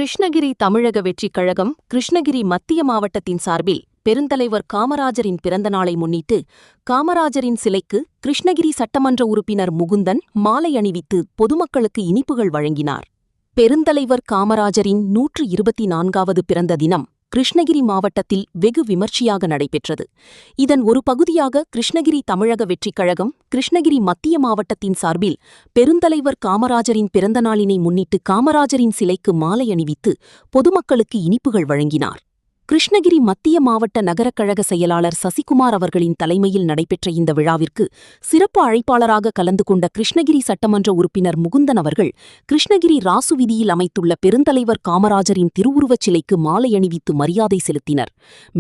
கிருஷ்ணகிரி தமிழக வெற்றிக் கழகம் கிருஷ்ணகிரி மத்திய மாவட்டத்தின் சார்பில் பெருந்தலைவர் காமராஜரின் பிறந்தநாளை முன்னிட்டு காமராஜரின் சிலைக்கு கிருஷ்ணகிரி சட்டமன்ற உறுப்பினர் முகுந்தன் மாலை அணிவித்து பொதுமக்களுக்கு இனிப்புகள் வழங்கினார். பெருந்தலைவர் காமராஜரின் 124வது பிறந்த தினம் கிருஷ்ணகிரி மாவட்டத்தில் வெகு விமர்சையாக நடைபெற்றது. இதன் ஒரு பகுதியாக கிருஷ்ணகிரி தமிழக வெற்றிக் கழகம் கிருஷ்ணகிரி மத்திய மாவட்டத்தின் சார்பில் பெருந்தலைவர் காமராஜரின் பிறந்த நாளினை முன்னிட்டு காமராஜரின் சிலைக்கு மாலை அணிவித்து பொதுமக்களுக்கு இனிப்புகள் வழங்கினார். கிருஷ்ணகிரி மத்திய மாவட்ட நகரக் கழக செயலாளர் சசிகுமார் அவர்களின் தலைமையில் நடைபெற்ற இந்த விழாவிற்கு சிறப்பு அழைப்பாளராக கலந்து கொண்ட கிருஷ்ணகிரி சட்டமன்ற உறுப்பினர் முகுந்தன் அவர்கள் கிருஷ்ணகிரி ராசு வீதியில் அமைத்துள்ள பெருந்தலைவர் காமராஜரின் திருவுருவச் சிலைக்கு மாலை அணிவித்து மரியாதை செலுத்தினர்.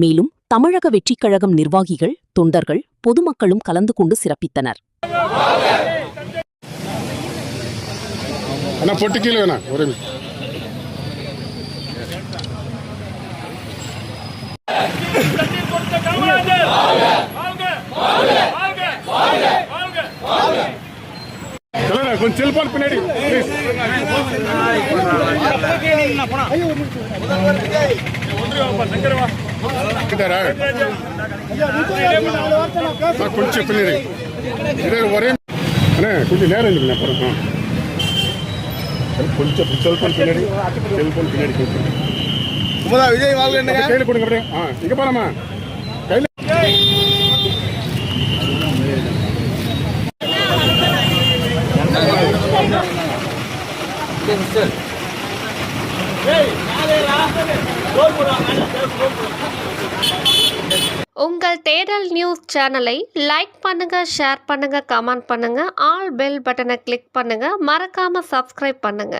மேலும் தமிழக வெற்றிக் கழகம் நிர்வாகிகள், தொண்டர்கள், பொதுமக்களும் கலந்து கொண்டு சிறப்பித்தனர். கொஞ்சம் செல்போன் பின்னாடி கொஞ்சம் பின்னாடி ஒரே கொஞ்சம் நேரம் இல்லைங்க. அப்புறம் கொஞ்சம் செல்போன் பின்னாடி விஜய் கையில் கொடுங்க. அப்படியே இங்க போலாமா? கையில் உங்கள் தேடல் நியூஸ் சேனலை லைக் பண்ணுங்க, ஷேர் பண்ணுங்க, கமெண்ட் பண்ணுங்க, ஆல் பெல் பட்டனை கிளிக் பண்ணுங்க, மறக்காம சப்ஸ்கிரைப் பண்ணுங்க.